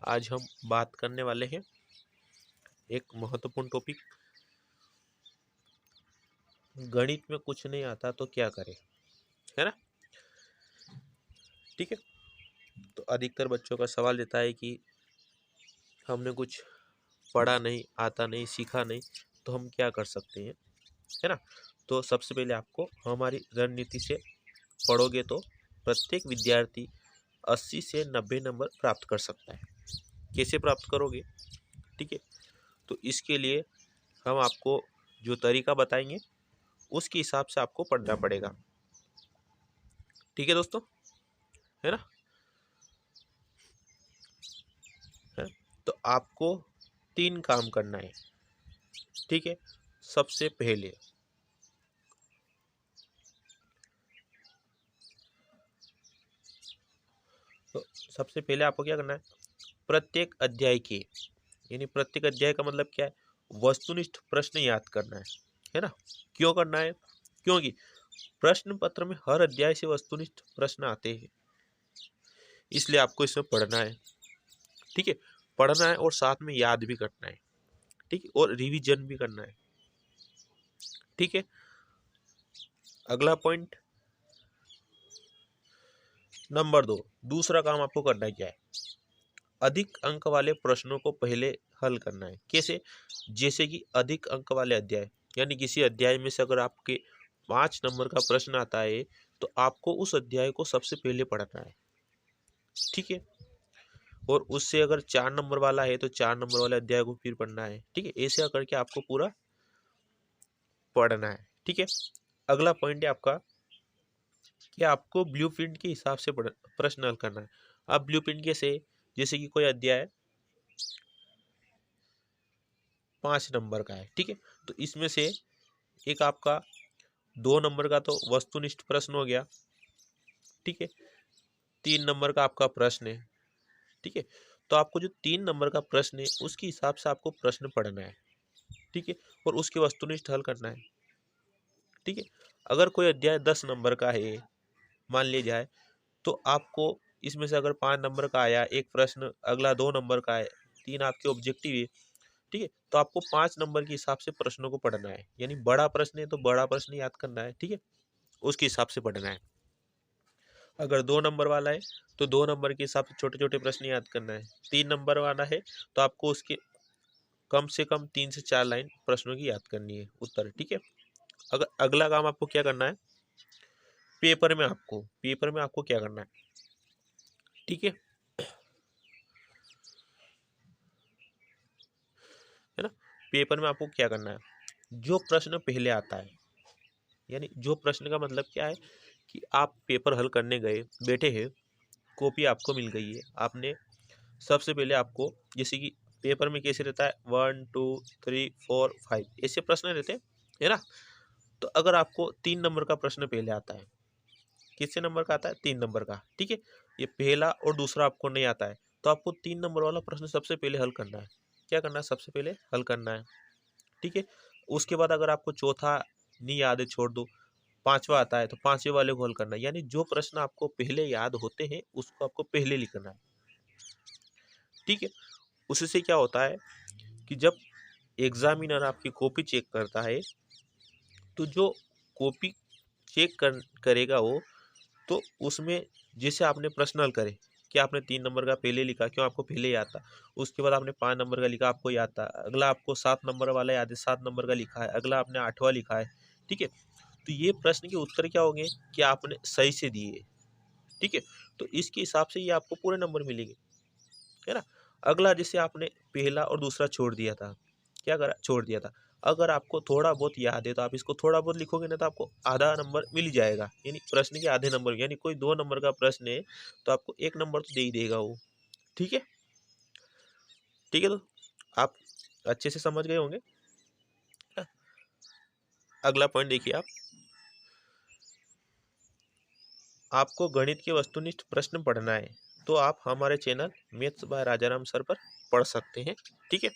आज हम बात करने वाले हैं एक महत्वपूर्ण टॉपिक, गणित में कुछ नहीं आता तो क्या करें, है ना। ठीक है, तो अधिकतर बच्चों का सवाल रहता है कि हमने कुछ पढ़ा नहीं, आता नहीं, सीखा नहीं, तो हम क्या कर सकते हैं, है ना। तो सबसे पहले आपको हमारी रणनीति से पढ़ोगे तो प्रत्येक विद्यार्थी 80 से 90 नंबर प्राप्त कर सकता है। कैसे प्राप्त करोगे? ठीक है, तो इसके लिए हम आपको जो तरीका बताएंगे उसके हिसाब से आपको पढ़ना पड़ेगा। ठीक है दोस्तों, है ना। है? तो आपको 3 काम करना है। ठीक है, सबसे पहले आपको क्या करना है, प्रत्येक अध्याय के, यानी प्रत्येक अध्याय का मतलब क्या है, वस्तुनिष्ठ प्रश्न याद करना है ना। क्यों करना है? क्योंकि प्रश्न पत्र में हर अध्याय से वस्तुनिष्ठ प्रश्न आते हैं, इसलिए आपको इसमें पढ़ना है। ठीक है, पढ़ना है और साथ में याद भी करना है। ठीक है, और रिवीजन भी करना है। ठीक है, अगला पॉइंट नंबर 2, दूसरा काम आपको करना क्या है, अधिक अंक वाले प्रश्नों को पहले हल करना है। कैसे? जैसे कि अधिक अंक वाले अध्याय, यानी किसी अध्याय में से अगर आपके 5 नंबर का प्रश्न आता है तो आपको उस अध्याय को सबसे पहले पढ़ना है। ठीक है, और उससे अगर 4 नंबर वाला है तो 4 नंबर वाले अध्याय को फिर पढ़ना है। ठीक है, ऐसे करके आपको पूरा पढ़ना है। ठीक है, अगला पॉइंट है आपका कि आपको ब्लूप्रिंट के हिसाब से प्रश्न हल करना है। आप ब्लूप्रिंट कैसे? जैसे कि कोई अध्याय 5 नंबर का है, ठीक है, तो इसमें से एक आपका 2 नंबर का तो वस्तुनिष्ठ प्रश्न हो गया। ठीक है, 3 नंबर का आपका प्रश्न है। ठीक है, तो आपको जो 3 नंबर का प्रश्न है उसके हिसाब से आपको प्रश्न पढ़ना है। ठीक है, और उसके वस्तुनिष्ठ हल करना है। ठीक है, अगर कोई अध्याय 10 नंबर का है मान लिया जाए, तो आपको इसमें से अगर 5 नंबर का आया एक प्रश्न, अगला 2 नंबर का है, 3 आपके ऑब्जेक्टिव है। ठीक है, तो आपको 5 नंबर के हिसाब से प्रश्नों को पढ़ना है, यानी बड़ा प्रश्न है तो बड़ा प्रश्न याद करना है। ठीक है, उसके हिसाब से पढ़ना है। अगर 2 नंबर वाला है तो 2 नंबर के हिसाब से छोटे छोटे प्रश्न याद करना है। 3 नंबर वाला है तो आपको उसके कम से कम 3 से 4 लाइन प्रश्नों की याद करनी है, उत्तर। ठीक है, अगर अगला काम आपको क्या करना है, पेपर में आपको क्या करना है। ठीक है ना, पेपर में आपको क्या करना है, जो प्रश्न पहले आता है, यानी जो प्रश्न का मतलब क्या है कि आप पेपर हल करने गए, बैठे हैं, कॉपी आपको मिल गई है, आपने सबसे पहले आपको, जैसे कि पेपर में कैसे रहता है 1 2 3 4 5 ऐसे प्रश्न रहते हैं, है ना। तो अगर आपको 3 नंबर का प्रश्न पहले आता है, कितने नंबर का आता है, 3 नंबर का, ठीक है, ये पहला और दूसरा आपको नहीं आता है, तो आपको 3 नंबर वाला प्रश्न सबसे पहले हल करना है। क्या करना है? सबसे पहले हल करना है। ठीक है, उसके बाद अगर आपको चौथा नहीं याद है, छोड़ दो, 5वां आता है तो 5वें वाले को हल करना है। यानी जो प्रश्न आपको पहले याद होते हैं उसको आपको पहले लिखना है। ठीक है, उससे क्या होता है कि जब एग्जामिनर आपकी कॉपी चेक करता है तो जो कॉपी करेगा वो, तो उसमें जैसे आपने प्रश्न हल करे कि आपने 3 नंबर का पहले लिखा, क्यों? आपको पहले याद था। उसके बाद आपने 5 नंबर का लिखा, आपको याद था। अगला आपको 7 नंबर वाला याद है, 7 नंबर का लिखा है। अगला आपने 8वां लिखा है। ठीक है, तो ये प्रश्न के उत्तर क्या होंगे कि आपने सही से दिए। ठीक है, तो इसके हिसाब से ये आपको पूरे नंबर मिलेंगे, है ना। अगला, जैसे आपने पहला और दूसरा छोड़ दिया था, क्या करा? छोड़ दिया था। अगर आपको थोड़ा बहुत याद है तो आप इसको थोड़ा बहुत लिखोगे ना, तो आपको आधा नंबर मिल ही जाएगा, यानी प्रश्न के आधे नंबर। यानी कोई 2 नंबर का प्रश्न है तो आपको 1 नंबर तो दे ही देगा वो। ठीक है, ठीक है, तो आप अच्छे से समझ गए होंगे। अगला पॉइंट देखिए आप, आपको गणित के वस्तुनिष्ठ प्रश्न पढ़ना है तो आप हमारे channel maths by Rajaram sir पर पढ़ सकते हैं। ठीक है।